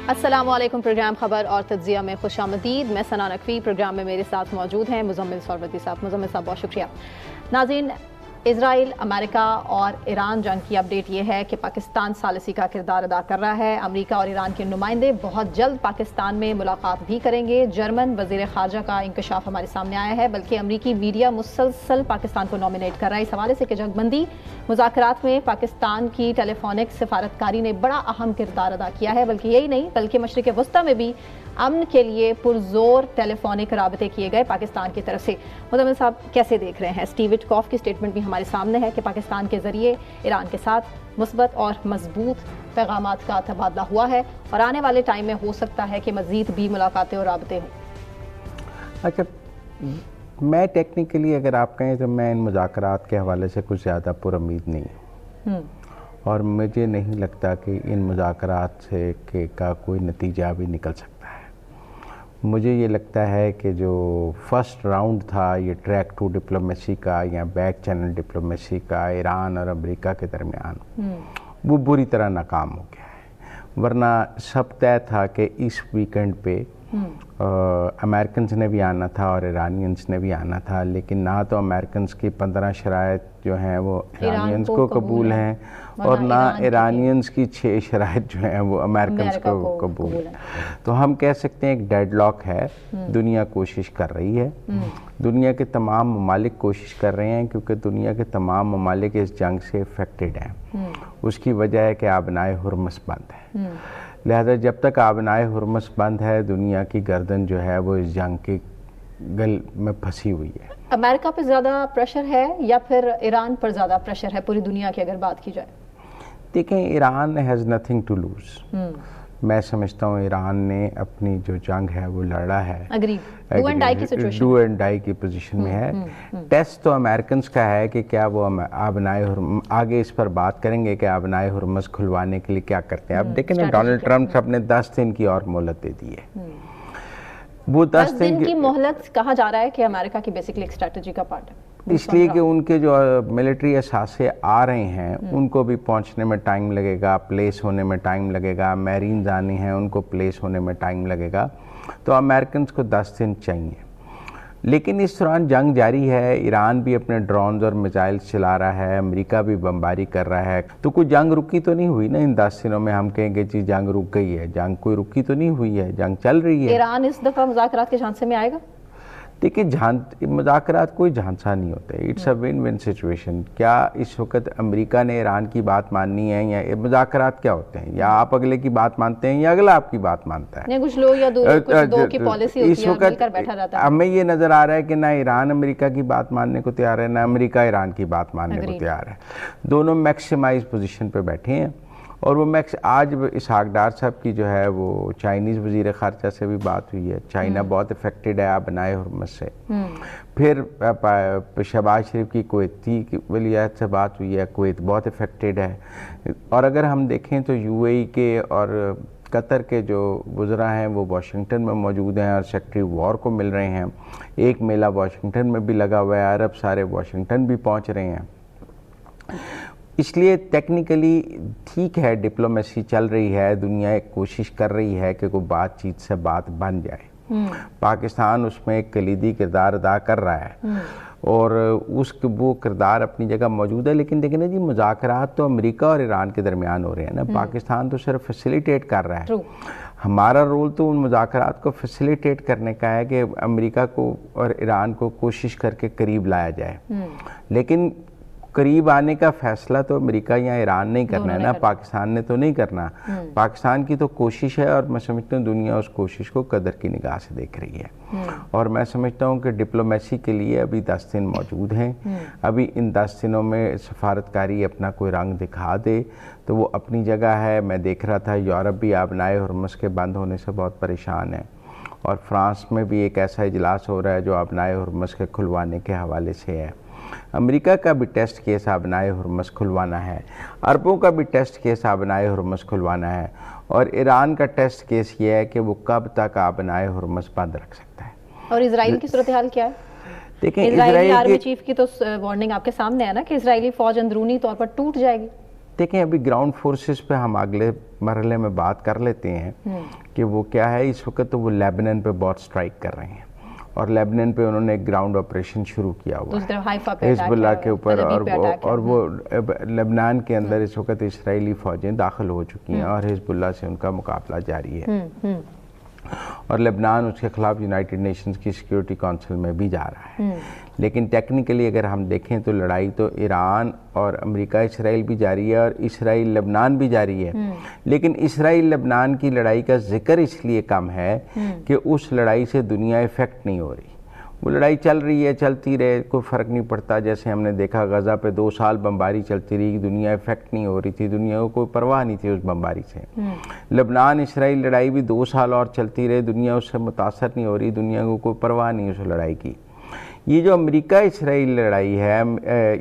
السلام علیکم. پروگرام خبر اور تجزیہ میں خوش آمدید. میں ثنا نقوی. پروگرام میں میرے ساتھ موجود ہیں مزمل سوروردی صاحب. مزمل صاحب بہت شکریہ. ناظرین، اسرائیل، امریکہ اور ایران جنگ کی اپڈیٹ یہ ہے کہ پاکستان ثالثی کا کردار ادا کر رہا ہے. امریکہ اور ایران کے نمائندے بہت جلد پاکستان میں ملاقات بھی کریں گے. جرمن وزیر خارجہ کا انکشاف ہمارے سامنے آیا ہے، بلکہ امریکی میڈیا مسلسل پاکستان کو نومینیٹ کر رہا ہے اس حوالے سے کہ جنگ بندی مذاکرات میں پاکستان کی ٹیلی فونک سفارتکاری نے بڑا اہم کردار ادا کیا ہے. بلکہ یہی نہیں، بلکہ مشرق وسطیٰ میں بھی امن کے لیے پرزور ٹیلی فونک رابطے کیے گئے پاکستان کی طرف سے. مزمل صاحب کیسے دیکھ رہے ہیں؟ اسٹیو وٹکوف کی سٹیٹمنٹ بھی ہمارے سامنے ہے کہ پاکستان کے ذریعے ایران کے ساتھ مثبت اور مضبوط پیغامات کا تبادلہ ہوا ہے اور آنے والے ٹائم میں ہو سکتا ہے کہ مزید بھی ملاقاتیں اور رابطے ہوں. اچھا، میں ٹیکنیکلی اگر آپ کہیں تو میں ان مذاکرات کے حوالے سے کچھ زیادہ پر امید نہیں ہوں، اور مجھے نہیں لگتا کہ ان مذاکرات سے کا کوئی نتیجہ بھی نکل سکتا ہے. مجھے یہ لگتا ہے کہ جو فرسٹ راؤنڈ تھا یہ ٹریک ٹو ڈپلومیسی کا یا بیک چینل ڈپلومیسی کا ایران اور امریکہ کے درمیان، وہ بری طرح ناکام ہو گیا ہے. ورنہ سب طے تھا کہ اس ویکنڈ پہ امریکنز نے بھی آنا تھا اور ایرانینز نے بھی آنا تھا، لیکن نہ تو امریکنز کی 15 شرائط جو ہیں وہ ایرانینز کو قبول ہیں اور نہ ایرانینز کی 6 شرائط جو ہیں وہ امریکنز کو قبول ہیں. تو ہم کہہ سکتے ہیں ایک ڈیڈ لاک ہے. دنیا کوشش کر رہی ہے، دنیا کے تمام ممالک کوشش کر رہے ہیں، کیونکہ دنیا کے تمام ممالک اس جنگ سے افیکٹڈ ہیں. اس کی وجہ ہے کہ آبنائے ہرمز بند ہے. لہذا جب تک آبنائے ہرمز بند ہے، دنیا کی گردن جو ہے وہ اس جنگ کی گل میں پھنسی ہوئی ہے. امریکہ پہ زیادہ پریشر ہے یا پھر ایران پر زیادہ پریشر ہے پوری دنیا کی اگر بات کی جائے؟ دیکھیں، Iran has nothing to lose. میں سمجھتا ہوں ایران نے اپنی جو جنگ ہے وہ لڑا ہے، ڈو اینڈ ڈائی کی پوزیشن میں ہے. ٹیسٹ تو امریکنز کا ہے کہ کیا وہ آبنائے آگے اس پر بات کریں گے کہ آبنائے ہرمز کھلوانے کے لیے کیا کرتے ہیں. اب دیکھیں نا، ڈونلڈ ٹرمپ صاحب نے 10 دن کی اور مہلت دے دی ہے. وہ 10 دن کی مہلت کہا جا رہا ہے کہ امریکہ کی بیسکلی ایک اسٹریٹجی کا پارٹ ہے، اس لیے کہ ان کے جو ملٹری اثاثے آ رہے ہیں ان کو بھی پہنچنے میں ٹائم لگے گا، پلیس ہونے میں ٹائم لگے گا. میرینز آنے ہیں، ان کو پلیس ہونے میں ٹائم لگے گا. تو امریکنز کو 10 دن چاہیے. لیکن اس دوران جنگ جاری ہے. ایران بھی اپنے ڈرونز اور میزائلز چلا رہا ہے، امریکہ بھی بمباری کر رہا ہے. تو کوئی جنگ رکی تو نہیں ہوئی نا ان 10 دنوں میں. ہم کہیں کہ جی جنگ رک گئی ہے، جنگ کوئی رکی تو نہیں ہوئی ہے، جنگ چل رہی ہے. ایران اس دفعہ مذاکرات کے جھانسے میں آئے گا؟ دیکھیں، مذاکرات کوئی جھانسا نہیں ہوتے. It's a one one situation. کیا اس وقت امریکہ نے ایران کی بات ماننی ہے؟ یا مذاکرات کیا ہوتے ہیں؟ یا آپ اگلے کی بات مانتے ہیں یا اگلا آپ کی بات مانتا ہے. کچھ لوگ یا دو کی پالیسی ہوتی ہے، مل کر بیٹھا رہتا ہے. ہمیں یہ نظر آ رہا ہے کہ نہ ایران امریکہ کی بات ماننے کو تیار ہے، نہ امریکہ ایران کی بات ماننے کو تیار ہے. دونوں میکسیمائز پوزیشن پہ بیٹھے ہیں. اور وہ آج اسحاق ڈار صاحب کی جو ہے وہ چائنیز وزیر خارجہ سے بھی بات ہوئی ہے. چائنا بہت افیکٹڈ ہے آبنائے ہرمز سے. پھر شہباز شریف کی کویتی ولی عہد سے بات ہوئی ہے. کویت بہت افیکٹڈ ہے. اور اگر ہم دیکھیں تو یو اے ای کے اور قطر کے جو وزراء ہیں وہ واشنگٹن میں موجود ہیں اور سیکرٹری وار کو مل رہے ہیں. ایک میلہ واشنگٹن میں بھی لگا ہوا ہے، عرب سارے واشنگٹن بھی پہنچ رہے ہیں. اس لیے ٹیکنیکلی ٹھیک ہے، ڈپلومیسی چل رہی ہے. دنیا ایک کوشش کر رہی ہے کہ کوئی بات چیت سے بات بن جائے. پاکستان اس میں ایک کلیدی کردار ادا کر رہا ہے اور وہ کردار اپنی جگہ موجود ہے. لیکن دیکھیں نا جی، مذاکرات تو امریکہ اور ایران کے درمیان ہو رہے ہیں نا. پاکستان تو صرف فیسیلیٹیٹ کر رہا ہے. ہمارا رول تو ان مذاکرات کو فیسیلیٹیٹ کرنے کا ہے کہ امریکہ کو اور ایران کو کوشش کر کے قریب لایا جائے. لیکن قریب آنے کا فیصلہ تو امریکہ یا ایران نہیں کرنا ہے نا، پاکستان نے تو نہیں کرنا. پاکستان کی تو کوشش ہے اور میں سمجھتا ہوں دنیا اس کوشش کو قدر کی نگاہ سے دیکھ رہی ہے. اور میں سمجھتا ہوں کہ ڈپلومیسی کے لیے ابھی 10 دن موجود ہیں. ابھی ان 10 دنوں میں سفارتکاری اپنا کوئی رنگ دکھا دے تو وہ اپنی جگہ ہے. میں دیکھ رہا تھا یورپ بھی آبنائے ہرمز کے بند ہونے سے بہت پریشان ہے، اور فرانس میں بھی ایک ایسا اجلاس ہو رہا ہے جو آبنائے ہرمز کے کھلوانے کے حوالے سے ہے. امریکہ کا بھی ٹیسٹ کیس آبنائے ہرمز کھلوانا ہے. عربوں کا بھی ٹیسٹ کیس آبنائے ہرمز کھلوانا ہے. اور ایران کا ٹیسٹ کیس یہ ہے کہ وہ کب تک آبنائے ہرمز بند رکھ سکتا ہے. اور اسرائیل کی صورتحال کیا ہے؟ دیکھیں، اسرائیلی آرمی چیف کی تو وارننگ آپ کے سامنے ہے نا کہ اسرائیلی فوج اندرونی طور پر ٹوٹ جائے گی. دیکھیں ابھی گراؤنڈ فورسز پہ ہم اگلے مرحلے میں بات کر لیتے ہیں کہ وہ کیا ہے. اس وقت تو وہ لیبنان پہ بہت سٹرائک کر رہے ہیں اور لیبنان پہ انہوں نے ایک گراؤنڈ آپریشن شروع کیا ہوا ہے حزب اللہ کے اوپر, اور وہ لبنان کے اندر اس وقت اسرائیلی فوجیں داخل ہو چکی ہیں اور حزب اللہ سے ان کا مقابلہ جاری ہے, اور لبنان اس کے خلاف یونائٹڈ نیشنز کی سیکیورٹی کونسل میں بھی جا رہا ہے. لیکن ٹیکنیکلی اگر ہم دیکھیں تو لڑائی تو ایران اور امریکہ اسرائیل بھی جاری ہے اور اسرائیل لبنان بھی جاری ہے. لیکن اسرائیل لبنان کی لڑائی کا ذکر اس لیے کم ہے کہ اس لڑائی سے دنیا افیکٹ نہیں ہو رہی. وہ لڑائی چل رہی ہے, چلتی رہے, کوئی فرق نہیں پڑتا. جیسے ہم نے دیکھا غزہ پہ 2 سال بمباری چلتی رہی, دنیا افیکٹ نہیں ہو رہی تھی, دنیا کو کوئی پرواہ نہیں تھی اس بمباری سے. لبنان اسرائیل لڑائی بھی 2 سال اور چلتی رہے, دنیا اس سے متاثر نہیں ہو رہی, دنیا کو کوئی پرواہ نہیں اس لڑائی کی. یہ جو امریکہ اسرائیل لڑائی ہے,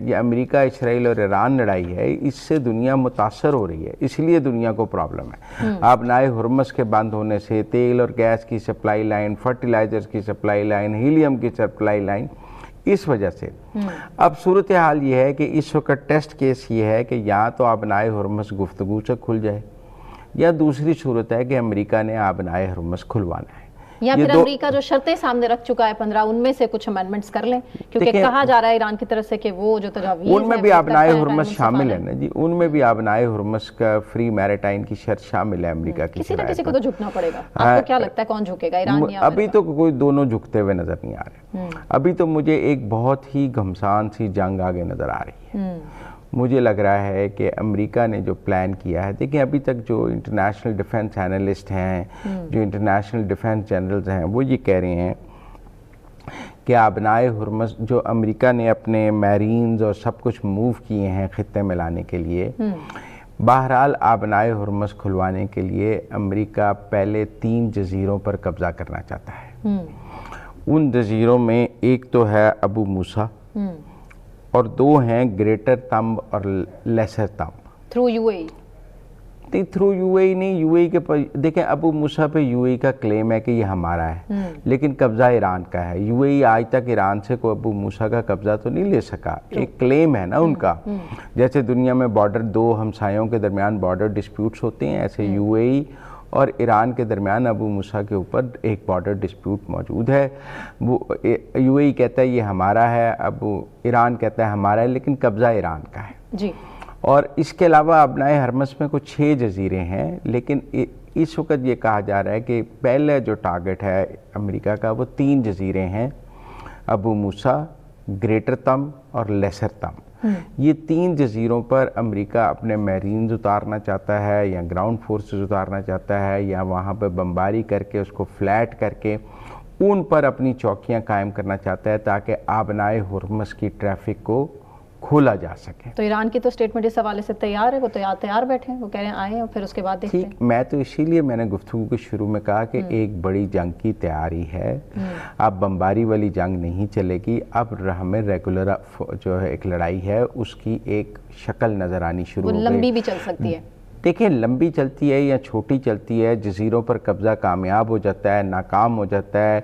یہ امریکہ اسرائیل اور ایران لڑائی ہے, اس سے دنیا متاثر ہو رہی ہے. اس لیے دنیا کو پرابلم ہے. آبنائے ہرمز کے بند ہونے سے تیل اور گیس کی سپلائی لائن, فرٹیلائزرز کی سپلائی لائن, ہیلیم کی سپلائی لائن, اس وجہ سے اب صورتحال یہ ہے کہ اس وقت ٹیسٹ کیس یہ ہے کہ یا تو آبنائے ہرمز گفتگو سے کھل جائے, یا دوسری صورت ہے کہ امریکہ نے آبنائے ہرمز کھلوانا ہے. یا پھر امریکہ جو شرطیں سامنے رکھ چکا ہے 15, ان میں سے کچھ امینڈمنٹس کر لیں, کیونکہ کہا جا رہا ہے ایران کی طرف سے کہ وہ جو تجاویز ان میں بھی آبنائے ہرمز شامل ہے نا جی, ان میں بھی آبنائے ہرمز کا فری میریٹائم کی شرط شامل ہے امریکہ کی. کسی نہ کسی کو تو جھکنا پڑے گا. آپ کو کیا لگتا ہے کون جھکے گا, ایران یا ابھی تو کوئی دونوں جھکتے ہوئے نظر نہیں آ رہے. ابھی تو مجھے ایک بہت ہی گھمسان سی جنگ آگے نظر آ رہی ہے. مجھے لگ رہا ہے کہ امریکہ نے جو پلان کیا ہے, دیکھیں ابھی تک جو انٹرنیشنل ڈیفنس اینالسٹ ہیں, جو انٹرنیشنل ڈیفنس جنرلز ہیں, وہ یہ کہہ رہے ہیں کہ آبنائے ہرمز جو امریکہ نے اپنے میرینز اور سب کچھ موو کیے ہیں خطے میں لانے کے لیے, بہرحال آبنائے ہرمز کھلوانے کے لیے امریکہ پہلے 3 جزیروں پر قبضہ کرنا چاہتا ہے. ان جزیروں میں ایک تو ہے ابو موسیٰ اور 2 ہیں گریٹر تمب اور lesser thumb. Through you A through you A نہیں, یو اے کے دیکھیں ابو موسیٰ پہ یو اے کا کلیم ہے کہ یہ ہمارا ہے, لیکن قبضہ ایران کا ہے. یو اے آج تک ایران سے کوئی ابو موسیٰ کا قبضہ تو نہیں لے سکا, ایک کلیم ہے نا ان کا. جیسے دنیا میں بارڈر 2 ہمسایوں کے درمیان بارڈر ڈسپیوٹس ہوتے ہیں, ایسے یو اے اور ایران کے درمیان ابو موسیٰ کے اوپر ایک بارڈر ڈسپیوٹ موجود ہے. وہ یو اے کہتا ہے یہ ہمارا ہے, ابو ایران کہتا ہے ہمارا ہے, لیکن قبضہ ایران کا ہے. جی. اور اس کے علاوہ آبنائے ہرمز میں کچھ 6 جزیرے ہیں, لیکن اس وقت یہ کہا جا رہا ہے کہ پہلے جو ٹارگٹ ہے امریکہ کا وہ 3 جزیرے ہیں, ابو موسیٰ, گریٹر تم اور لیسر تم. یہ 3 جزیروں پر امریکہ اپنے میرینز اتارنا چاہتا ہے, یا گراؤنڈ فورسز اتارنا چاہتا ہے, یا وہاں پہ بمباری کر کے اس کو فلیٹ کر کے ان پر اپنی چوکیاں قائم کرنا چاہتا ہے تاکہ آبنائے ہرمز کی ٹریفک کو کھولا جا سکے. تو ایران کی تو سٹیٹمنٹ اس حوالے سے تیار ہے, وہ تیار بیٹھے ہیں, وہ کہہ رہے ہیں آئیں اور پھر اس کے بعد دیکھتے ہیں. میں تو اسی لیے میں نے گفتگو کے شروع میں کہا کہ ایک بڑی جنگ کی تیاری ہے. اب بمباری والی جنگ نہیں چلے گی, اب ہمیں ریگولر جو ہے ایک لڑائی ہے اس کی ایک شکل نظر آنی شروع ہو گئی. لمبی بھی چل سکتی ہے. دیکھیں لمبی چلتی ہے یا چھوٹی چلتی ہے, جزیروں پر قبضہ کامیاب ہو جاتا ہے, ناکام ہو جاتا ہے.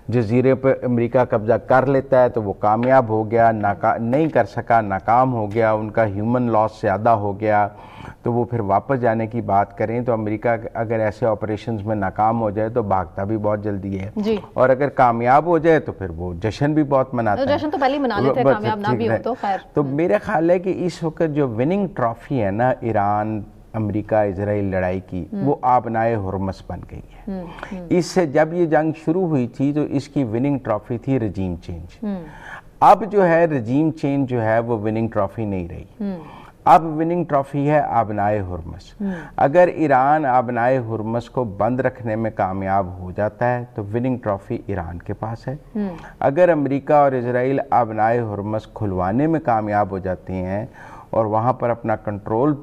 جزیرے پر امریکہ قبضہ کر لیتا ہے تو وہ کامیاب ہو گیا, نہیں کر سکا, ناکام ہو گیا, ان کا ہیومن لاس زیادہ ہو گیا, تو وہ پھر واپس جانے کی بات کریں تو امریکہ اگر ایسے آپریشنز میں ناکام ہو جائے تو بھاگتا بھی بہت جلدی ہے. اور اگر کامیاب ہو جائے تو پھر وہ جشن بھی بہت مناتا ہے. جشن تو پہلے ہی منا لیتے ہیں, کامیاب نہ بھی ہو تو خیر. تو میرا خیال ہے کہ اس وقت جو وننگ ٹرافی ہے نا ایران امریکہ اسرائیل لڑائی کی, وہ آبنائے ہرمز بن گئی ہے. اس سے جب یہ جنگ شروع ہوئی تھی تو اس کی وننگ ٹرافی تھی رجیم چینج. اب جو ہے رجیم چینج جو ہے وہ وننگ ٹرافی نہیں رہی, اب وننگ ٹرافی ہے آبنائے ہرمز. اگر ایران آبنائے ہرمز کو بند رکھنے میں کامیاب ہو جاتا ہے تو وننگ ٹرافی ایران کے پاس ہے. اگر امریکہ اور اسرائیل آبنائے ہرمز کھلوانے میں کامیاب ہو جاتے ہیں اور وہاں پر اپنا کنٹرول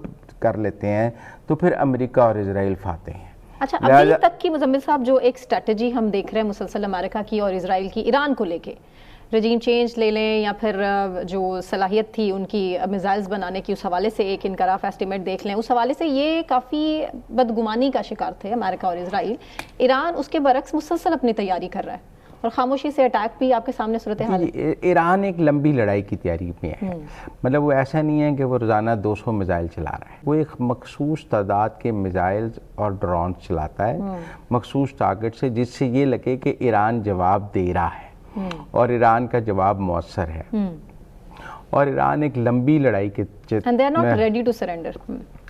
کر لیتے ہیں تو پھر امریکہ اور اسرائیل فاتح ہیں. اچھا, ابھی تک کی مزمل صاحب جو ایک سٹریٹجی ہم دیکھ رہے ہیں مسلسل امریکہ کی اور اسرائیل کی ایران کو لے کے, رجیم چینج لے لیں یا پھر جو صلاحیت تھی ان کی میزائلز بنانے کی, اس حوالے سے ایک انکراف ایسٹیمیٹ دیکھ لیں, اس حوالے سے یہ کافی بدگمانی کا شکار تھے امریکہ اور اسرائیل. ایران اس کے برعکس مسلسل اپنی تیاری کر رہا ہے اور خاموشی سے اٹیک بھی آپ کے سامنے صورتحال ہے. ایران ایک لمبی لڑائی کی تیاری میں ہے. مطلب وہ ایسا نہیں ہے کہ وہ روزانہ 200 میزائل چلا رہا ہے. وہ ایک مخصوص تعداد کے میزائلز اور ڈرونز چلاتا ہے مخصوص ٹارگٹ سے، جس سے یہ لگے کہ ایران جواب دے رہا ہے اور ایران کا جواب مؤثر ہے. اور ایران ایک لمبی لڑائی کے And they are not ready to surrender.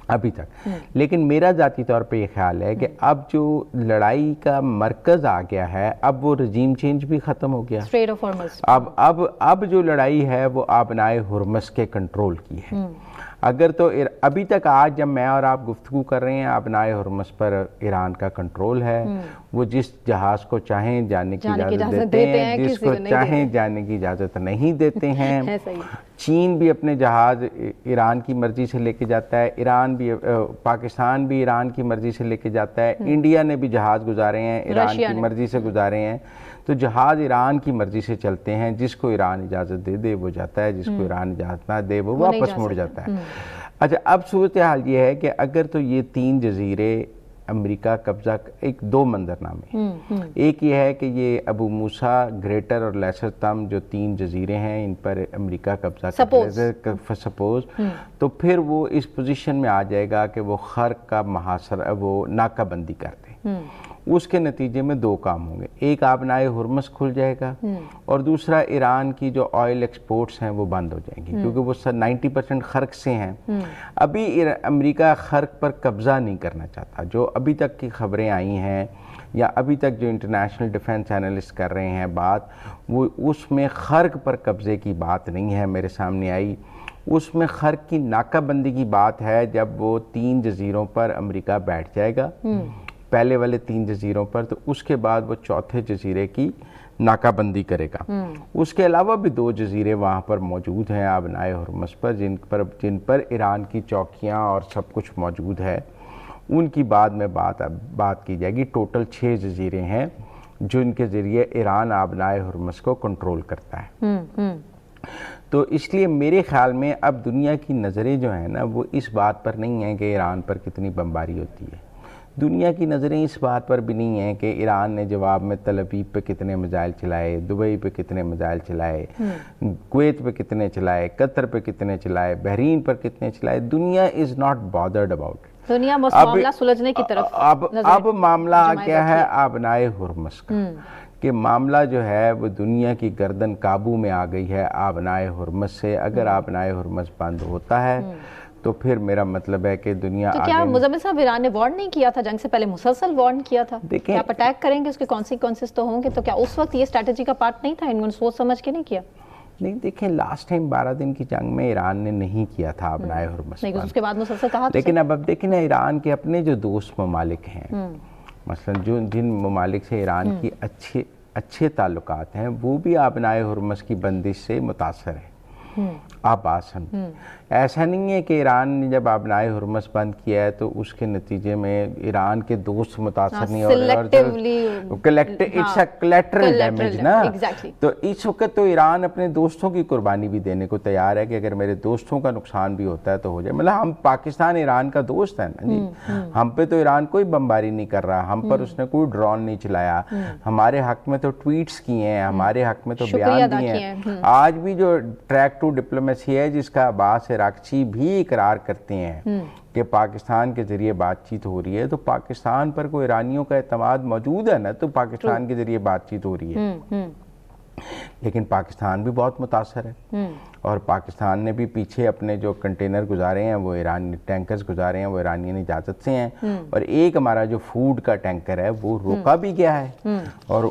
ابھی تک. لیکن میرا ذاتی طور پہ یہ خیال ہے کہ اب جو لڑائی کا مرکز آ گیا ہے، اب وہ رجیم چینج بھی ختم ہو گیا. Strait of Hormuz. اب جو لڑائی ہے وہ آبنائے ہرمز کے کنٹرول کی ہے. اگر تو ابھی تک آج جب میں اور آپ گفتگو کر رہے ہیں، آبنائے ہرمز پر ایران کا کنٹرول ہے. وہ جس جہاز کو چاہیں جانے کی اجازت دیتے ہیں، جس کو چاہیں جانے کی اجازت نہیں دیتے ہیں. چین بھی اپنے جہاز ایران کی مرضی سے لے کے جاتا ہے، پاکستان بھی ایران کی مرضی سے لے کے جاتا ہے. انڈیا نے بھی جہاز گزارے ہیں ایران کی مرضی سے گزارے ہیں. تو جہاز ایران کی مرضی سے چلتے ہیں. جس کو ایران اجازت دے دے وہ جاتا ہے، جس کو ایران اجازت نہ دے وہ واپس مڑ جاتا ہے. اچھا، اب صورتحال یہ ہے کہ اگر تو یہ 3 جزیرے امریکہ قبضہ، دو منظرنامے. ایک یہ ہے کہ یہ ابو موسیٰ، گریٹر اور لیسر تم جو 3 جزیرے ہیں ان پر امریکہ قبضہ سپوز، تو پھر وہ اس پوزیشن میں آ جائے گا کہ وہ خرق کا محاصرہ، وہ ناکہ بندی کر دے. اس کے نتیجے میں 2 کام ہوں گے. ایک آبنائے ہرمز کھل جائے گا اور دوسرا ایران کی جو آئل ایکسپورٹس ہیں وہ بند ہو جائیں گی، کیونکہ وہ 90% خرق سے ہیں. ابھی امریکہ خرق پر قبضہ نہیں کرنا چاہتا. جو ابھی تک کی خبریں آئی ہیں یا ابھی تک جو انٹرنیشنل ڈیفنس اینالسٹ کر رہے ہیں بات، وہ اس میں خرق پر قبضے کی بات نہیں ہے میرے سامنے آئی. اس میں خرق کی ناکہ بندی کی بات ہے. جب وہ 3 جزیروں پر امریکہ بیٹھ جائے گا، پہلے والے 3 جزیروں پر، تو اس کے بعد وہ 4تھے جزیرے کی ناکہ بندی کرے گا. اس کے علاوہ بھی 2 جزیرے وہاں پر موجود ہیں آبنائے ہرمز پر، جن پر ایران کی چوکیاں اور سب کچھ موجود ہے. ان کی بعد میں بات کی جائے گی. ٹوٹل 6 جزیرے ہیں جن کے ذریعے ایران آبنائے ہرمز کو کنٹرول کرتا ہے. تو اس لیے میرے خیال میں اب دنیا کی نظریں جو ہیں نا، وہ اس بات پر نہیں ہیں کہ ایران پر کتنی بمباری ہوتی ہے. دنیا کی نظریں اس بات پر بھی نہیں ہیں کہ ایران نے جواب میں تل ابیب پہ کتنے میزائل چلائے، دبئی پہ کتنے میزائل چلائے، کویت پہ کتنے چلائے، قطر پہ کتنے چلائے، بحرین پر کتنے چلائے. دنیا is not bothered about it. دنیا معاملہ سلجھنے کی طرف اب معاملہ آ گیا ہے آبنائے ہرمز کا، کہ معاملہ جو ہے وہ دنیا کی گردن قابو میں آ گئی ہے آبنائے ہرمز سے. اگر آبنائے ہرمز بند ہوتا ہے تو پھر میرا مطلب ہے کہ دنیا تو کیا مزمل صاحب ایران نے وارن نہیں کیا تھا؟ جنگ سے پہلے مسلسل وارن کیا تھا. دیکھیں آپ اٹیک کریں گے اس کے کانسیکوینسز تو ہوں گے، تو کیا اس وقت یہ اسٹریٹجی کا پارٹ نہیں تھا؟ انہوں نے سوچ سمجھ کے نہیں کیا؟ نہیں، دیکھیں لاسٹ ٹائم 12 دن کی جنگ میں ایران نے نہیں کیا تھا آبنائے ہرمز. نہیں، اس کے بعد مسلسل کہا. لیکن اب دیکھیں نا، ایران کے اپنے جو دوست ممالک ہیں، مثلا جن ممالک سے ایران کی اچھے تعلقات ہیں، وہ بھی آبنائے ہرمز کی بندش سے متاثر ہیں. آپ بات سمجھیں، ایسا نہیں ہے کہ ایران نے جب آبنائے ہرمز بند کیا ہے تو اس کے نتیجے میں ایران کے دوست متاثر نہیں ہو رہے، اٹس اے کلیٹرل ڈیمیج نا. تو اس وقت تو ایران اپنے دوستوں کی قربانی بھی دینے کو تیار ہے کہ اگر میرے دوستوں کا نقصان بھی ہوتا ہے تو ہو جائے. مطلب ہم پاکستان ایران کا دوست ہے نا جی. ہم پہ تو ایران کوئی بمباری نہیں کر رہا، ہم پر اس نے کوئی ڈرون نہیں چلایا. ہمارے حق میں تو ٹویٹس کیے ہیں، ہمارے حق میں تو بیان دیے ہیں. آج بھی جو ٹریک ٹو ڈپلومیسی ہے، جس کا عباس عراقچی بھی اقرار کرتے ہیں کہ پاکستان کے ذریعے بات چیت ہو رہی ہے، تو پاکستان پر کوئی ایرانیوں کا اعتماد موجود ہے نا، تو پاکستان کے ذریعے بات چیت ہو رہی ہے. لیکن پاکستان بھی بہت متاثر ہے، اور پاکستان نے بھی پیچھے اپنے جو کنٹینر گزارے ہیں، وہ ایرانی ٹینکرز گزارے ہیں، وہ ایرانیین اجازت سے ہیں. اور ایک ہمارا جو فوڈ کا ٹینکر ہے وہ روکا بھی گیا ہے، اور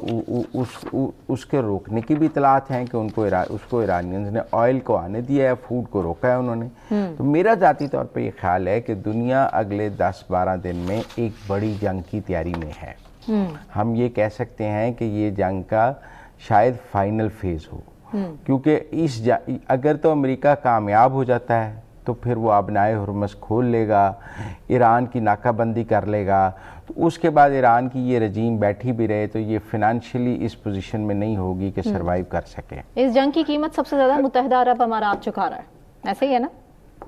اس کے روکنے کی بھی اطلاعات ہیں کہ اس کو ایرانیئنز نے آئل کو آنے دیا ہے، فوڈ کو روکا ہے انہوں نے. تو میرا ذاتی طور پہ یہ خیال ہے کہ دنیا اگلے 10-12 دن میں ایک بڑی جنگ کی تیاری میں ہے. ہم یہ کہہ سکتے ہیں کہ یہ جنگ کا شاید فائنل فیز ہو، کیونکہ اگر تو امریکہ کامیاب ہو جاتا ہے تو پھر وہ آبنائے ہرمز کھول لے گا، ایران کی ناکہ بندی کر لے گا. تو اس کے بعد ایران کی یہ رجیم بیٹھی بھی رہے تو یہ فنانشلی اس پوزیشن میں نہیں ہوگی کہ سروائیو کر سکے. اس جنگ کی قیمت سب سے زیادہ متحدہ عرب امارات چکا رہا ہے، ایسے ہی ہے نا؟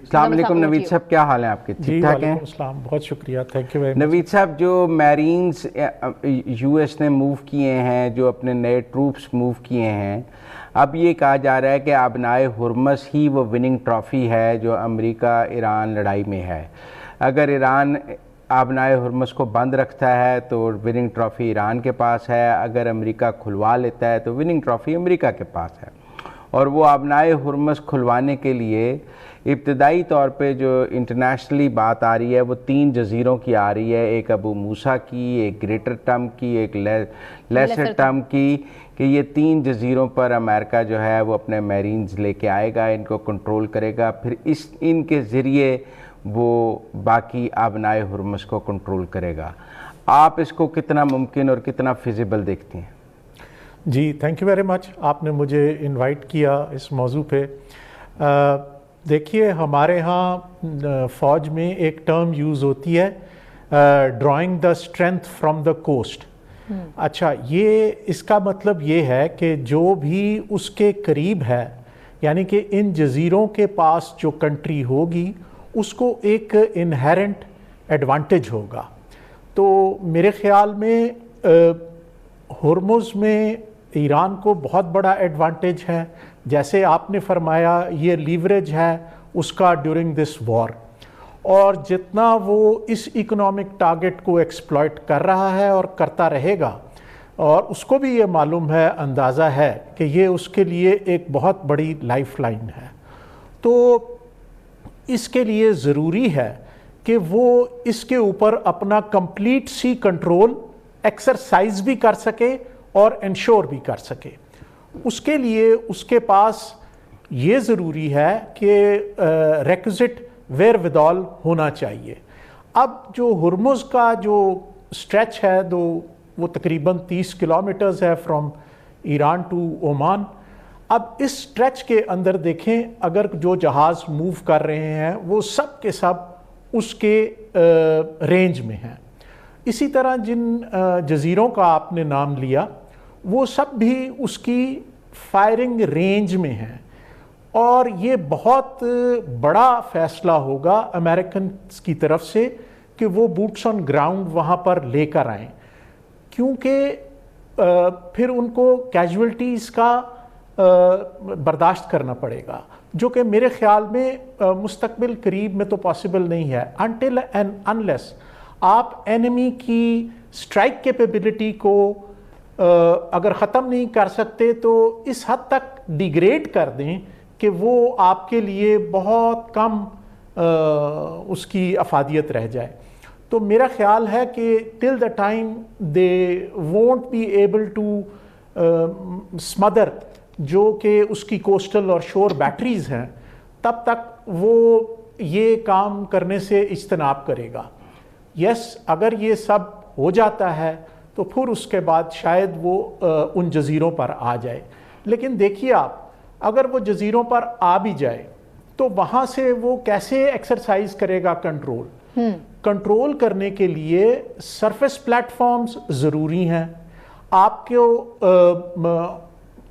السلام علیکم نوید صاحب، کیا حال ہیں آپ کے؟ ٹھیک ٹھاک ہیں؟ السلام، بہت شکریہ، تھینک یو ویری مچ۔ نوید صاحب، جو میرینز یو ایس نے موو کیے ہیں، جو اپنے نئے ٹروپس موو کیے ہیں، اب یہ کہا جا رہا ہے کہ آبنائے ہرمز ہی وہ وننگ ٹرافی ہے جو امریکہ ایران لڑائی میں ہے۔ اگر ایران آبنائے ہرمز کو بند رکھتا ہے تو وننگ ٹرافی ایران کے پاس ہے، اگر امریکہ کھلوا لیتا ہے تو وننگ ٹرافی امریکہ کے پاس ہے۔ اور وہ آبنائے ہرمز کھلوانے کے لیے ابتدائی طور پہ جو انٹرنیشنلی بات آ رہی ہے وہ 3 جزیروں کی آ رہی ہے، ایک ابو موسیٰ کی، ایک گریٹر ٹم کی، ایک لیسر ٹم کی، کہ یہ 3 جزیروں پر امریکہ جو ہے وہ اپنے میرینز لے کے آئے گا، ان کو کنٹرول کرے گا، پھر ان کے ذریعے وہ باقی آبنائے ہرمز کو کنٹرول کرے گا۔ آپ اس کو کتنا ممکن اور کتنا فیزیبل دیکھتے ہیں؟ جی تھینک یو ویری مچ، آپ نے مجھے انوائٹ کیا اس موضوع پہ۔ دیکھیے، ہمارے ہاں فوج میں ایک ٹرم یوز ہوتی ہے، drawing the strength from the coast. اچھا، یہ اس کا مطلب یہ ہے کہ جو بھی اس کے قریب ہے، یعنی کہ ان جزیروں کے پاس جو کنٹری ہوگی اس کو ایک انہیرنٹ ایڈوانٹیج ہوگا۔ تو میرے خیال میں ہرمز میں ایران کو بہت بڑا ایڈوانٹیج ہے، جیسے آپ نے فرمایا یہ لیوریج ہے اس کا ڈیورنگ دس وار، اور جتنا وہ اس اکنامک ٹارگٹ کو ایکسپلائٹ کر رہا ہے اور کرتا رہے گا، اور اس کو بھی یہ معلوم ہے، اندازہ ہے کہ یہ اس کے لیے ایک بہت بڑی لائف لائن ہے، تو اس کے لیے ضروری ہے کہ وہ اس کے اوپر اپنا کمپلیٹ سی کنٹرول ایکسرسائز بھی کر سکے اور انشور بھی کر سکے۔ اس کے لیے اس کے پاس یہ ضروری ہے کہ ریکوزٹ ویئر ودال ہونا چاہیے۔ اب جو ہرمز کا جو اسٹریچ ہے وہ تقریباً 30 کلومیٹرز ہے فرام ایران ٹو عمان۔ اب اس اسٹریچ کے اندر دیکھیں، اگر جو جہاز موو کر رہے ہیں وہ سب کے سب اس کے رینج میں ہیں۔ اسی طرح جن جزیروں کا آپ نے نام لیا وہ سب بھی اس کی فائرنگ رینج میں ہیں، اور یہ بہت بڑا فیصلہ ہوگا امریکنز کی طرف سے کہ وہ بوٹس آن گراؤنڈ وہاں پر لے کر آئیں، کیونکہ پھر ان کو کیجولٹیز کا برداشت کرنا پڑے گا، جو کہ میرے خیال میں مستقبل قریب میں تو پاسبل نہیں ہے، انٹل اینڈ انلیس آپ اینیمی کی اسٹرائک کیپیبلٹی کو اگر ختم نہیں کر سکتے تو اس حد تک ڈیگریڈ کر دیں کہ وہ آپ کے لیے بہت کم اس کی افادیت رہ جائے۔ تو میرا خیال ہے کہ till the time they won't be able to اسمدر جو کہ اس کی کوسٹل اور شور بیٹریز ہیں، تب تک وہ یہ کام کرنے سے اجتناب کرے گا۔ یس، اگر یہ سب ہو جاتا ہے تو پھر اس کے بعد شاید وہ ان جزیروں پر آ جائے۔ لیکن دیکھیے آپ، اگر وہ جزیروں پر آ بھی جائے تو وہاں سے وہ کیسے ایکسرسائز کرے گا کنٹرول کرنے کے لیے سرفیس پلیٹ فارمز ضروری ہیں، آپ کو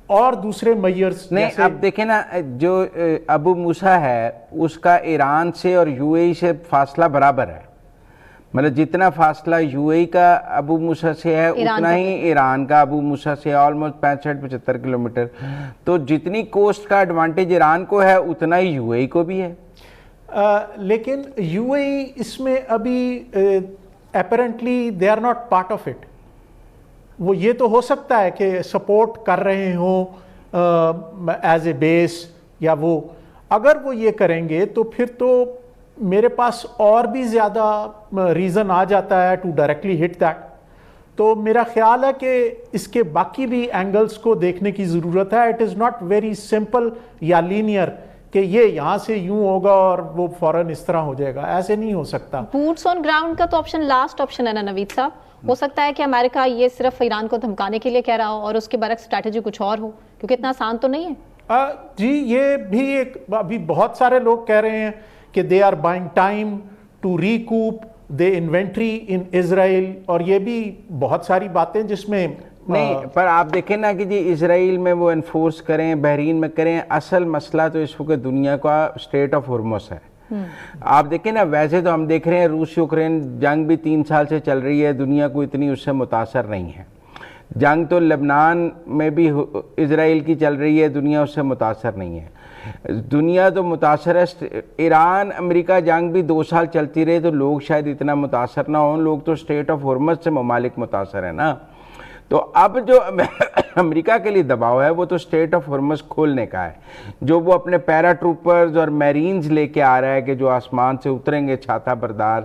اور دوسرے میئرز نہیں۔ اب دیکھیں نا، جو ابو موسیٰ ہے اس کا ایران سے اور یو اے ای سے فاصلہ برابر ہے، مطلب جتنا فاصلہ یو اے ای کا ابو موسیٰ سے ہے اتنا ہی ایران کا ابو موسیٰ سے، آلموسٹ 65-75 کلومیٹر۔ تو جتنی کوسٹ کا ایڈوانٹیج ایران کو ہے اتنا ہی یو اے ای کو بھی ہے۔ لیکن یو اے ای اس میں ابھی apparently they are not part of it. وہ یہ تو ہو سکتا ہے کہ سپورٹ کر رہے ہوں ایز اے بیس، یا وہ اگر وہ یہ کریں گے تو پھر تو میرے پاس اور بھی زیادہ ریزن آ جاتا ہے ٹو ڈائریکٹلی ہٹ دیٹ۔ تو میرا خیال ہے کہ اس کے باقی بھی اینگلز کو دیکھنے کی ضرورت ہے۔ It is not very simple یا لینئر کہ یہ یہاں سے یوں ہوگا اور وہ فوراً اس طرح ہو جائے گا، ایسے نہیں ہو سکتا۔ بوٹس آن گراؤنڈ کا تو آپشن لاسٹ آپشن ہے نا نوید صاحب؟ ہو سکتا ہے کہ امریکہ یہ صرف ایران کو دھمکانے کے لیے کہہ رہا ہو اور اس کے برعکس اسٹریٹجی کچھ اور ہو، کیونکہ اتنا آسان تو نہیں ہے۔ جی، یہ بھی ایک، ابھی بہت سارے لوگ کہہ رہے ہیں کہ they are buying time to recoup their inventory in Israel, اور یہ بھی بہت ساری باتیں جس میں نہیں، پر آپ دیکھیں نا کہ جی اسرائیل میں وہ انفورس کریں، بحرین میں کریں، اصل مسئلہ تو اس وقت دنیا کا اسٹریٹ آف ہرمز ہے۔ آپ دیکھیں نا، ویسے تو ہم دیکھ رہے ہیں روس یوکرین جنگ بھی 3 سال سے چل رہی ہے، دنیا کو اتنی اس سے متاثر نہیں ہے. جنگ تو لبنان میں بھی اسرائیل کی چل رہی ہے، دنیا اس سے متاثر نہیں ہے. دنیا تو متاثر ہے. ایران امریکہ جنگ بھی 2 سال چلتی رہے تو لوگ شاید اتنا متاثر نہ ہوں. لوگ تو اسٹیٹ آف ہرمز سے ممالک متاثر ہیں نا. تو اب جو امریکہ کے لیے دباؤ ہے وہ تو اسٹیٹ آف ہرمز کھولنے کا ہے، جو وہ اپنے پیرا ٹروپرز اور میرینز لے کے آ رہا ہے کہ جو آسمان سے اتریں گے چھاتا بردار،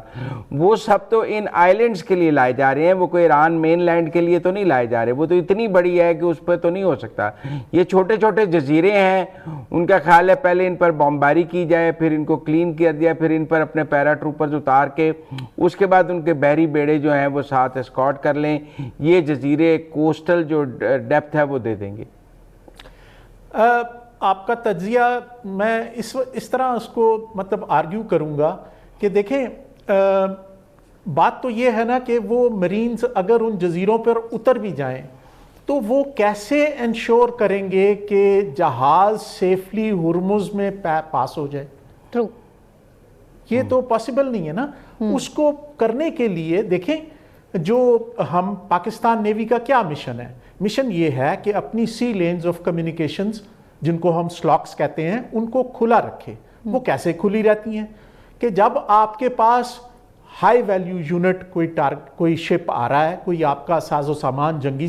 وہ سب تو ان آئلینڈز کے لیے لائے جا رہے ہیں. وہ کوئی ایران مین لینڈ کے لیے تو نہیں لائے جا رہے. وہ تو اتنی بڑی ہے کہ اس پہ تو نہیں ہو سکتا. یہ چھوٹے چھوٹے جزیرے ہیں، ان کا خیال ہے پہلے ان پر بمباری کی جائے، پھر ان کو کلین کیا جائے، پھر ان پر اپنے پیرا ٹروپرز اتار کے اس کے بعد ان کے بحری بیڑے جو ہیں وہ ساتھ اسکارٹ کر لیں. یہ جزیرے کوسٹل جو ڈیپتھ ہے وہ دے دیں گے. آپ کا تجزیہ میں اس طرح اس کو مطلب آرگیو کروں گا کہ دیکھیں، بات تو یہ ہے نا کہ وہ مرینز اگر ان جزیروں پر اتر بھی جائیں تو وہ کیسے انشور کریں گے کہ جہاز سیفلی ہرمز میں پاس ہو جائے. ٹرو. یہ تو پاسبل نہیں ہے نا. اس کو کرنے کے لیے دیکھیں، جو ہم پاکستان نیوی کا کیا مشن ہے؟ مشن یہ ہے کہ اپنی سی لینز آف کمیونیکیشنز جن کو ہم سلاکس کہتے ہیں ان کو کھلا رکھے. وہ کیسے کھلی رہتی ہیں کہ جب آپ کے پاس ہائی ویلیو یونٹ کوئی شپ آ رہا ہے، کوئی آپ کا ساز و سامان جنگی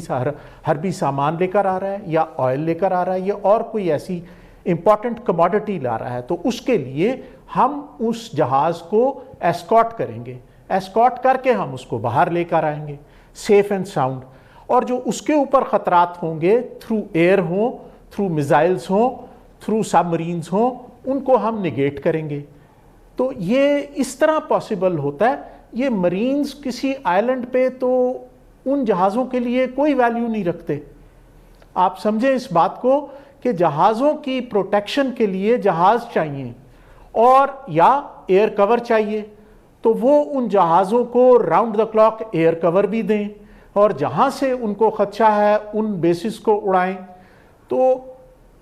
حربی سامان لے کر آ رہا ہے، یا آئل لے کر آ رہا ہے، یا اور کوئی ایسی امپورٹنٹ کموڈٹی لا رہا ہے، تو اس کے لیے ہم اس جہاز کو ایسکارٹ کریں گے. ایسکارٹ کر کے ہم اس کو باہر لے کر آئیں گے سیف اینڈ ساؤنڈ. اور جو اس کے اوپر خطرات ہوں گے، تھرو ایئر ہوں، تھرو میزائلز ہوں، تھرو سب مرینز ہوں، ان کو ہم نگیٹ کریں گے. تو یہ اس طرح پاسبل ہوتا ہے. یہ مرینز کسی آئلینڈ پہ تو ان جہازوں کے لیے کوئی ویلیو نہیں رکھتے. آپ سمجھیں اس بات کو کہ جہازوں کی پروٹیکشن کے لیے جہاز چاہیے اور یا ایئر کور چاہیے، تو وہ ان جہازوں کو راؤنڈ دا کلاک ایئر کور بھی دیں اور جہاں سے ان کو خدشہ ہے ان بیسز کو اڑائیں. تو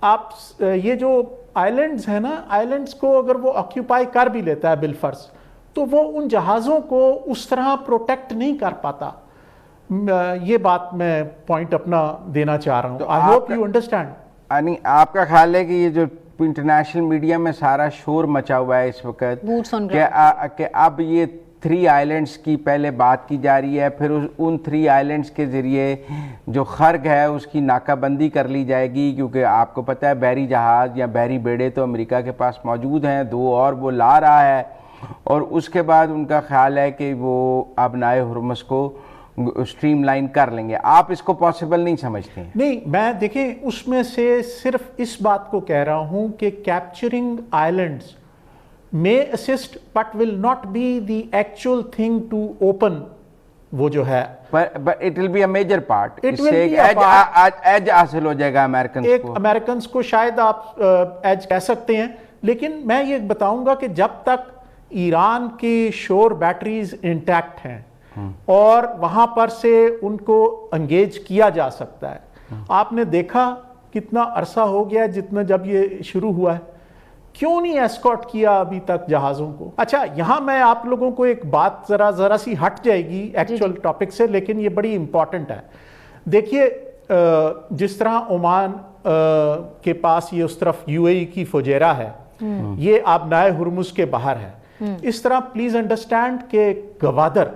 آپ یہ جو آئلینڈز ہیں نا، آئلینڈز کو اگر وہ آکیوپائی کر بھی لیتا ہے بالفرض، تو وہ ان جہازوں کو اس طرح پروٹیکٹ نہیں کر پاتا. یہ بات میں پوائنٹ اپنا دینا چاہ رہا ہوں. I hope you understand. یعنی آپ کا خیال ہے کہ یہ جو انٹرنیشنل میڈیا میں سارا شور مچا ہوا ہے اس وقت کہ اب یہ 3 آئلینڈز کی پہلے بات کی جا رہی ہے، پھر ان 3 آئلینڈز کے ذریعے جو خرگ ہے اس کی ناکہ بندی کر لی جائے گی، کیونکہ آپ کو پتہ ہے بحری جہاز یا بحری بیڑے تو امریکہ کے پاس موجود ہیں 2 اور وہ لا رہا ہے. اور اس کے بعد ان کا خیال ہے کہ وہ ابنائے ہرمز کو اسٹریم لائن کر لیں گے. آپ اس کو پاسبل نہیں سمجھتے ہیں؟ نہیں، میں دیکھیں اس میں سے صرف اس بات کو کہہ رہا ہوں کہ capturing islands may assist but will not be the actual thing to open وہ جو ہے. But it will be a major part. It will be a part. Edge حاصل ہو جائے گا امریکنز کو. ایک امریکنز کو شاید آپ ایج کہہ سکتے ہیں، لیکن میں یہ بتاؤں گا کہ جب تک ایران کی شور بیٹریز انٹیکٹ ہیں اور وہاں پر سے ان کو انگیج کیا جا سکتا ہے. آپ نے دیکھا کتنا عرصہ ہو گیا جتنا جب یہ شروع ہوا ہے، کیوں نہیں ایسکارٹ کیا ابھی تک جہازوں کو؟ اچھا، یہاں میں آپ لوگوں کو ایک بات ذرا سی ہٹ جائے گی ایکچوئل ٹاپک سے، لیکن یہ بڑی امپورٹنٹ ہے. دیکھیے، جس طرح عمان کے پاس یہ اس طرف UAE کی فجیرہ ہے، یہ آبنائے ہرمز کے باہر ہے، اس طرح پلیز انڈرسٹینڈ کہ گوادر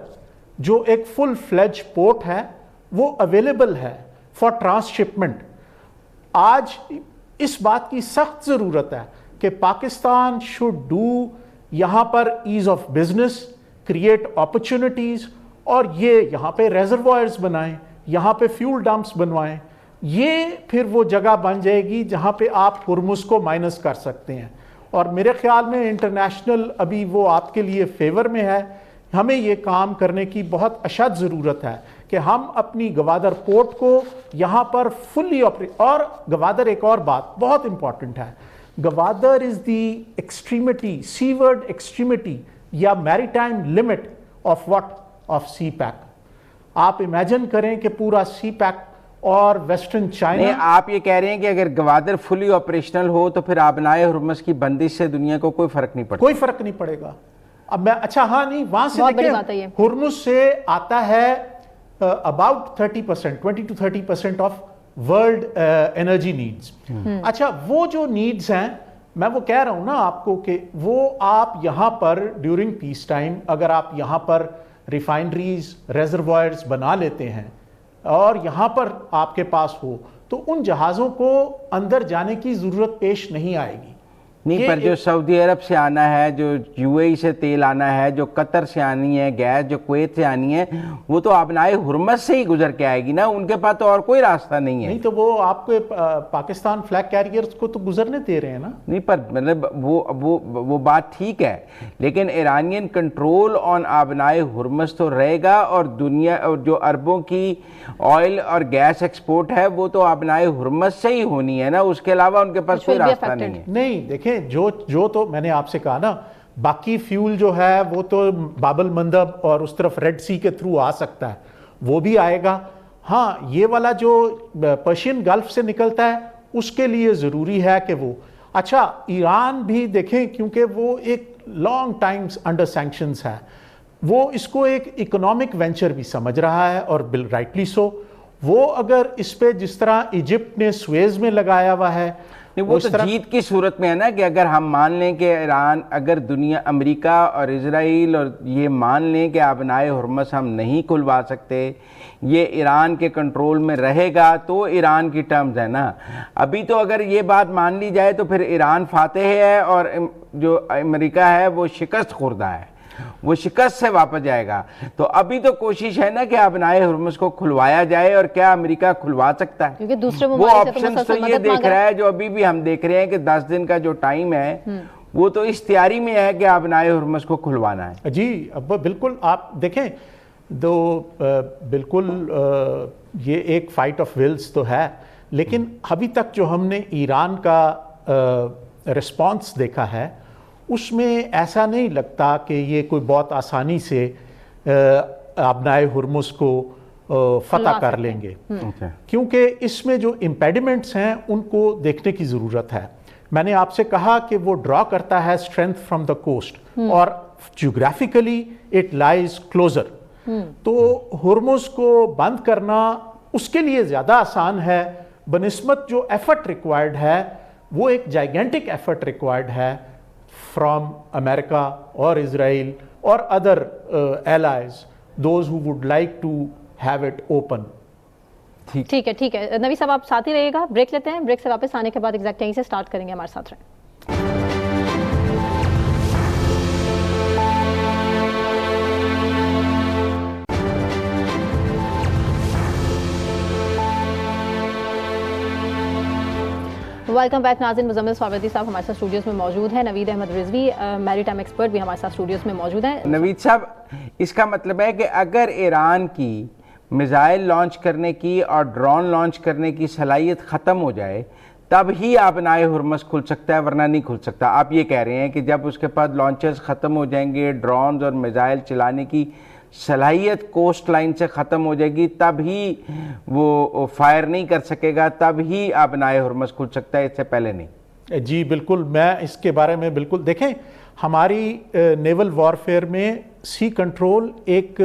جو ایک فل فلیج پورٹ ہے وہ اویلیبل ہے فار ٹرانس شپمنٹ. آج اس بات کی سخت ضرورت ہے کہ پاکستان شوڈ ڈو یہاں پر ease of business, create opportunities, اور یہ یہاں پہ ریزروائرز بنائیں، یہاں پہ فیول ڈمپس بنوائیں. یہ پھر وہ جگہ بن جائے گی جہاں پہ آپ ہرمز کو مائنس کر سکتے ہیں. اور میرے خیال میں انٹرنیشنل ابھی وہ آپ کے لیے فیور میں ہے. ہمیں یہ کام کرنے کی بہت اشد ضرورت ہے کہ ہم اپنی گوادر پورٹ کو یہاں پر فلی اور گوادر ایک اور بات بہت امپورٹنٹ ہے، گوادر از دی ایکسٹریمٹی، سی ورڈ ایکسٹریمٹی یا maritime limit of what? Of CPEC. آپ امیجن کریں کہ پورا سی پیک اور ویسٹرن چائنا. آپ یہ کہہ رہے ہیں کہ اگر گوادر فلی آپریشنل ہو تو پھر آبنائے ہرمز کی بندش سے دنیا کو کوئی فرق نہیں پڑتا؟ کوئی فرق نہیں پڑے گا. اب میں اچھا ہاں نہیں وہاں سے دیکھیں ہرمز سے آتا ہے about 30%, 20 to 30% of world energy needs. اچھا وہ جو نیڈز ہیں میں وہ کہہ رہا ہوں نا آپ کو کہ وہ آپ یہاں پر ڈیورنگ پیس ٹائم اگر آپ یہاں پر ریفائنریز ریزروائرز بنا لیتے ہیں اور یہاں پر آپ کے پاس ہو تو ان جہازوں کو اندر جانے کی ضرورت پیش نہیں آئے گی. نہیں پر جو سعودی عرب سے آنا ہے، جو یو اے ای سے تیل آنا ہے، جو قطر سے آنی ہے گیس، جو کویت سے آنی ہے، وہ تو آبنائے ہرمز سے ہی گزر کے آئے گی نا، ان کے پاس تو اور کوئی راستہ نہیں ہے. نہیں تو وہ آپ کے پاکستان فلیگ کیریئرز کو تو گزرنے دے رہے ہیں نا. نہیں پر مطلب وہ بات ٹھیک ہے، لیکن ایرانین کنٹرول آن آبنائے ہرمز تو رہے گا، اور دنیا اور جو عربوں کی آئل اور گیس ایکسپورٹ ہے وہ تو آبنائے ہرمز سے ہی ہونی ہے نا، اس کے علاوہ ان کے پاس کوئی راستہ نہیں ہے. نہیں دیکھیں جو تو میں نے آپ سے کہا نا باقی فیول جو ہے وہ تو باب المندب اور اس طرف ریڈ سی کے تھرو آ سکتا ہے، وہ بھی آئے گا. ہاں یہ والا جو پرشین گلف سے نکلتا ہے اس کے لیے ضروری ہے کہ وہ اچھا ایران بھی دیکھیں کیونکہ وہ ایک لانگ ٹائمز انڈر سینکشنز ہے، وہ اس کو ایک اکنامک وینچر بھی سمجھ رہا ہے اور رائٹلی سو. وہ اگر اس پہ جس طرح ایجپٹ نے سویز میں لگایا ہوا ہے وہ تو جیت کی صورت میں ہے نا، کہ اگر ہم مان لیں کہ ایران اگر دنیا امریکہ اور اسرائیل اور یہ مان لیں کہ آبنائے ہرمز ہم نہیں کھلوا سکتے، یہ ایران کے کنٹرول میں رہے گا تو ایران کی ٹرمز ہے نا. ابھی تو اگر یہ بات مان لی جائے تو پھر ایران فاتح ہے اور جو امریکہ ہے وہ شکست خوردہ ہے، وہ شکست سے واپس جائے گا. تو ابھی تو کوشش ہے نا کہ آبنائے ہرمز کو کھلوایا جائے، اور کیا امریکہ کھلوا سکتا ہے؟ کیونکہ دوسرے وہ آپشنز تو یہ دیکھ رہا ہے، جو ابھی بھی ہم دیکھ رہے ہیں کہ 10 دن کا جو ٹائم ہے وہ تو اس تیاری میں ہے کہ آبنائے ہرمز کو کھلوانا ہے. جی اب بالکل آپ دیکھیں بالکل یہ ایک فائٹ آف ولز تو ہے، لیکن ابھی تک جو ہم نے ایران کا رسپانس دیکھا ہے اس میں ایسا نہیں لگتا کہ یہ کوئی بہت آسانی سے آبنائے ہرمز کو فتح کر لیں گے، کیونکہ اس میں جو امپیڈیمنٹس ہیں ان کو دیکھنے کی ضرورت ہے. میں نے آپ سے کہا کہ وہ ڈرا کرتا ہے اسٹرینتھ فرام دا کوسٹ اور جیوگرافیکلی اٹ لائز کلوزر. تو ہرمز کو بند کرنا اس کے لیے زیادہ آسان ہے بنسبت جو ایفرٹ ریکوائرڈ ہے وہ ایک جائگنٹک ایفرٹ ریکوائرڈ ہے from America or Israel or other allies, those who would like to have it open. ٹھیک ہے نوی صاحب آپ ساتھ ہی رہیے گا، بریک لیتے ہیں، بریک سے واپس آنے کے بعد ایگزیکٹ یہیں سے سٹارٹ کریں گے، ہمارے ساتھ رہیں. ویلکم بیک ناظرین. مزمل ساروردی صاحب ہمارے ساتھ اسٹوڈیوز میں موجود ہیں، نوید احمد رضوی میری ٹائم ایکسپرٹ بھی ہمارے ساتھ اسٹوڈیوز میں موجود ہیں. نوید صاحب اس کا مطلب ہے کہ اگر ایران کی میزائل لانچ کرنے کی اور ڈرون لانچ کرنے کی صلاحیت ختم ہو جائے تب ہی آبنائے ہرمز کھل سکتا ہے، ورنہ نہیں کھل سکتا. آپ یہ کہہ رہے ہیں کہ جب اس کے پاس لانچرز ختم ہو جائیں گے، ڈرونز اور میزائل چلانے کی صلاحیت کوسٹ لائن سے ختم ہو جائے گی، تب ہی وہ فائر نہیں کر سکے گا، تب ہی آبنائے ہرمز کھل سکتا ہے، اس سے پہلے نہیں. جی بالکل، میں اس کے بارے میں بالکل دیکھیں ہماری نیول وارفیئر میں سی کنٹرول ایک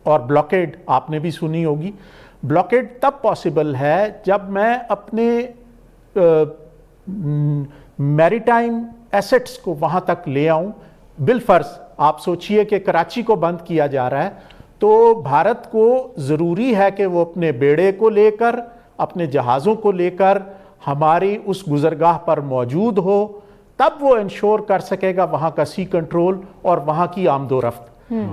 اور بلاکیڈ آپ نے بھی سنی ہوگی. بلاکیڈ تب پاسبل ہے جب میں اپنے میری ٹائم ایسٹس کو وہاں تک لے آؤں. بالفرض آپ سوچئے کہ کراچی کو بند کیا جا رہا ہے تو بھارت کو ضروری ہے کہ وہ اپنے بیڑے کو لے کر، اپنے جہازوں کو لے کر ہماری اس گزرگاہ پر موجود ہو، تب وہ انشور کر سکے گا وہاں کا سی کنٹرول اور وہاں کی آمد و رفت.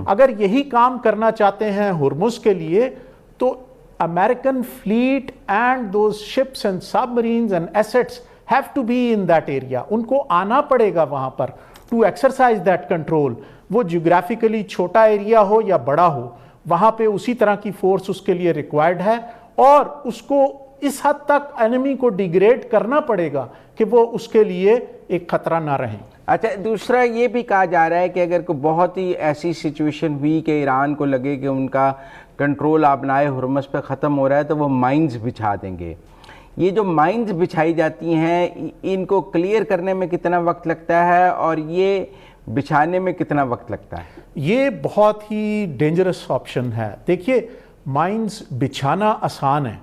اگر یہی کام کرنا چاہتے ہیں ہرمز کے لیے تو American fleet and those ships and submarines and assets have to be in that area. ان کو آنا پڑے گا وہاں پر to exercise that control. وہ جیوگرافیکلی چھوٹا ایریا ہو یا بڑا ہو، وہاں پہ اسی طرح کی فورس اس کے لیے ریکوائرڈ ہے، اور اس کو اس حد تک انیمی کو ڈیگریڈ کرنا پڑے گا کہ وہ اس کے لیے ایک خطرہ نہ رہیں. اچھا دوسرا یہ بھی کہا جا رہا ہے کہ اگر کوئی بہت ہی ایسی سچویشن ہوئی کہ ایران کو لگے کہ ان کا کنٹرول آبنائے ہرمز پہ ختم ہو رہا ہے تو وہ مائنز بچھا دیں گے. یہ جو مائنز بچھائی جاتی ہیں ان کو کلیئر کرنے میں کتنا وقت لگتا ہے اور یہ بچھانے میں کتنا وقت لگتا ہے؟ یہ بہت ہی ڈینجرس آپشن ہے. دیکھیے مائنز بچھانا آسان ہے.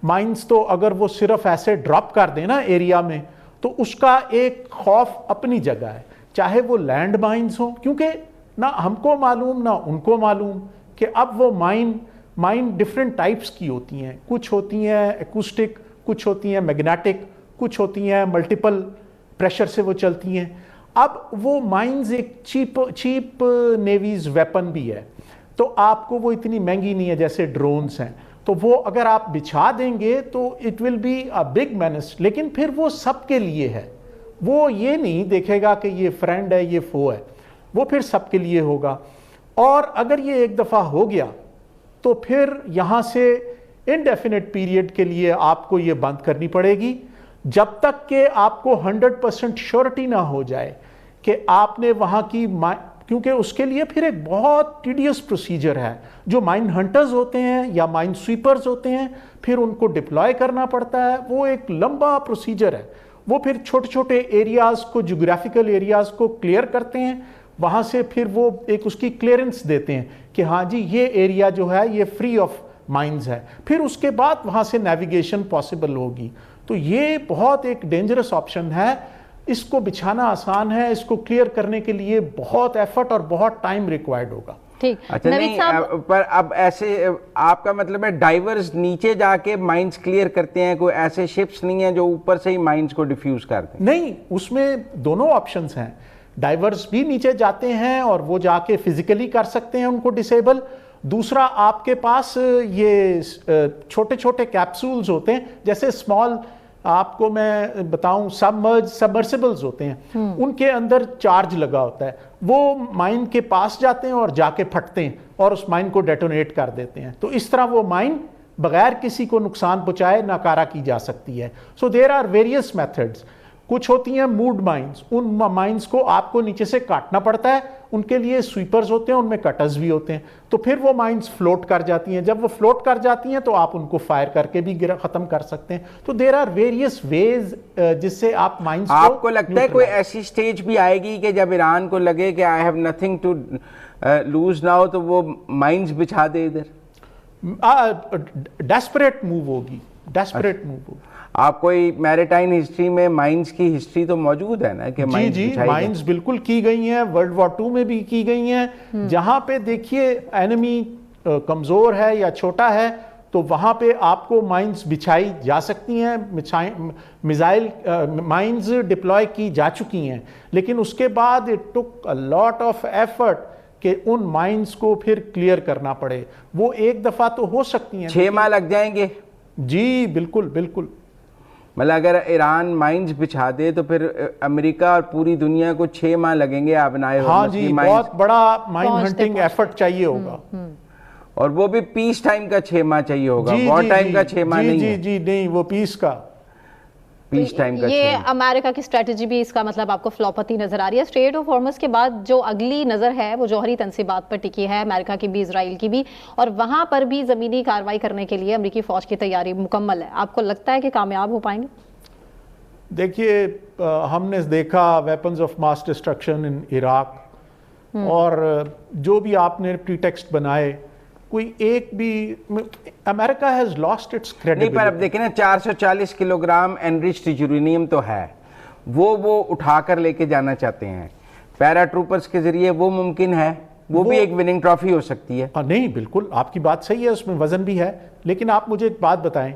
مائنز تو اگر وہ صرف ایسے ڈراپ کر دیں نا ایریا میں تو اس کا ایک خوف اپنی جگہ ہے, چاہے وہ لینڈ مائنز ہوں, کیونکہ نہ ہم کو معلوم نہ ان کو معلوم کہ اب وہ مائن ڈفرینٹ ٹائپس کی ہوتی ہیں. کچھ ہوتی ہیں ایکوسٹک, کچھ ہوتی ہیں میگنیٹک, کچھ ہوتی ہیں ملٹیپل پریشر سے وہ چلتی ہیں. اب وہ مائنز ایک چیپ نیویز ویپن بھی ہے, تو آپ کو وہ اتنی مہنگی نہیں ہے جیسے ڈرونز ہیں. تو وہ اگر آپ بچھا دیں گے تو it will be a big menace, لیکن پھر وہ سب کے لیے ہے. وہ یہ نہیں دیکھے گا کہ یہ فرینڈ ہے یہ فو ہے, وہ پھر سب کے لیے ہوگا. اور اگر یہ ایک دفعہ ہو گیا تو پھر یہاں سے انڈیفینٹ پیریڈ کے لیے آپ کو یہ بند کرنی پڑے گی, جب تک کہ آپ کو 100% شورٹی نہ ہو جائے کہ آپ نے وہاں کی, کیونکہ اس کے لیے پھر ایک بہت ٹیڈیس پروسیجر ہے. جو مائن ہنٹرز ہوتے ہیں یا مائن سویپرز ہوتے ہیں پھر ان کو ڈپلوائے کرنا پڑتا ہے, وہ ایک لمبا پروسیجر ہے. وہ پھر چھوٹے چھوٹے ایریاز کو, جغرافیکل ایریاز کو کلیئر کرتے ہیں, وہاں سے پھر وہ ایک اس کی کلیئرنس دیتے ہیں کہ ہاں جی یہ ایریا جو ہے یہ فری آف مائنز ہے. پھر اس کے بعد وہاں سے نیویگیشن پاسبل ہوگی. تو یہ بہت ایک ڈینجرس آپشن ہے. اس کو بچھانا آسان ہے, اس کو کلیئر کرنے کے لیے بہت ایفرٹ اور بہت ٹائم ریکوائرڈ ہوگا. ٹھیک. اچھا نہیں, پر اب ایسے آپ کا مطلب ہے ڈائیورز نیچے جا کے مائنز کلیئر کرتے ہیں, کوئی ایسے شپس نہیں ہیں جو اوپر سے ہی مائنز کو ڈیفیوز کرتے ہیں؟ نہیں, اس میں دونوں آپشنز ہیں. ڈائیورز بھی نیچے جاتے ہیں اور وہ جا کے فزیکلی کر سکتے ہیں ان کو ڈسیبل. دوسرا آپ کے پاس یہ چھوٹے چھوٹے کیپسولز ہوتے ہیں, جیسے اسمال, آپ کو میں بتاؤں سبمرسیبلز ہوتے ہیں, ان کے اندر چارج لگا ہوتا ہے. وہ مائن کے پاس جاتے ہیں اور جا کے پھٹتے ہیں اور اس مائن کو ڈیٹونیٹ کر دیتے ہیں. تو اس طرح وہ مائن بغیر کسی کو نقصان پہنچائے ناکارہ کی جا سکتی ہے. سو دیر آر ویریس میتھڈز. کچھ ہوتی ہیں موڈ مائنز, ان مائنز کو آپ کو نیچے سے کاٹنا پڑتا ہے, ان کے لیے سویپرز ہوتے ہیں, ان میں کٹرز بھی ہوتے ہیں. تو پھر وہ مائنز فلوٹ کر جاتی ہیں. جب وہ فلوٹ کر جاتی ہیں تو آپ ان کو فائر کر کے بھی ختم کر سکتے ہیں. تو دیر آر ویریس ویز جس سے آپ مائنز کو, آپ کو لگتا ہے کوئی ایسی سٹیج بھی آئے گی کہ جب ایران کو لگے کہ I have nothing to lose now تو وہ مائنز بچھا دے ادھر؟ ڈیسپریٹ موو ہوگی, ڈیسپریٹ موو ہوگی. آپ کوئی میریٹائم ہسٹری میں مائنز کی ہسٹری تو موجود ہے نا کہ مائنز جی مائنز بالکل کی گئی ہیں, ورلڈ وار 2 میں بھی کی گئی ہیں. جہاں پہ دیکھیے اینمی کمزور ہے یا چھوٹا ہے تو وہاں پہ آپ کو مائنز بچھائی جا سکتی ہیں. میزائل مائنز ڈپلوائے کی جا چکی ہیں, لیکن اس کے بعد it took a lot of effort کہ ان مائنز کو پھر کلیئر کرنا پڑے. وہ ایک دفعہ تو ہو سکتی ہیں, 6 ماہ لگ جائیں گے. جی بالکل بالکل. مطلب اگر ایران مائنز بچھا دے تو پھر امریکہ اور پوری دنیا کو 6 ماہ لگیں گے آبنائے ہرمز کی. ہاں جی, بہت بڑا مائن ہنٹنگ ایفرٹ چاہیے ہوگا. اور وہ بھی پیس ٹائم کا 6 ماہ چاہیے ہوگا, وار ٹائم کا 6 ماہ نہیں ہے. جی نہیں, وہ پیس کا, پیس ٹائم کا. یہ امریکہ کی اسٹریٹجی بھی اس کا مطلب آپ کو فلاپ ہوتی نظر آ رہی ہے. اسٹریٹ آف ہارمز کے بعد جو اگلی نظر ہے وہ جوہری تنصیبات پر ٹکی ہے, امریکہ کی بھی اسرائیل کی بھی, اور وہاں پر بھی زمینی کارروائی کرنے کے لیے امریکی فوج کی تیاری مکمل ہے. آپ کو لگتا ہے کہ کامیاب ہو پائیں گے؟ دیکھیے ہم نے دیکھا ویپنز آف ماس ڈسٹرکشن ان عراق, اور جو بھی آپ نے پری ٹیکسٹ بنائے, کوئی ایک بھی, امریکہ ہیز لاسٹ اٹس کریڈیبلٹی. نہیں, پر اب دیکھیں نا 440 کلو گرام انریچڈ یورینیم تو ہے, وہ اٹھا کر لے کے جانا چاہتے ہیں پیرا ٹروپرز کے ذریعے. وہ ممکن ہے, وہ بھی ایک وننگ ٹرافی ہو سکتی ہے. نہیں بالکل آپ کی بات صحیح ہے, اس میں وزن بھی ہے. لیکن آپ مجھے ایک بات بتائیں,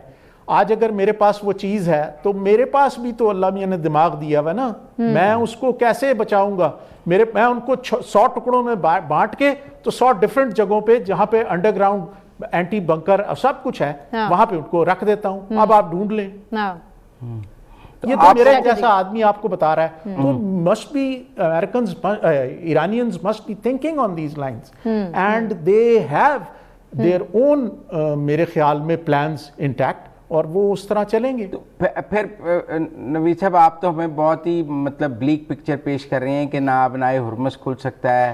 آج اگر میرے پاس وہ چیز ہے تو میرے پاس بھی تو اللہ میاں نے دماغ دیا ہوا نا, میں اس کو کیسے بچاؤں گا؟ میں ان کو 100 ٹکڑوں میں بانٹ کے تو 100 ڈیفرنٹ جگہوں پہ جہاں پہ انڈر گراؤنڈ اینٹی بنکر سب کچھ ہے وہاں پہ ان کو رکھ دیتا ہوں. اب آپ ڈھونڈ لیں. یہ تو میرا جیسا آدمی آپ کو بتا رہا ہے. تو must be Iranians must be thinking on these lines, and they have their own میرے خیال میں پلانز انٹیکٹ, اور وہ اس طرح چلیں گے. پھر نوید صاحب, آپ تو ہمیں بہت ہی مطلب بلیک پکچر پیش کر رہے ہیں کہ نہ آبنائے ہرمز کھل سکتا ہے,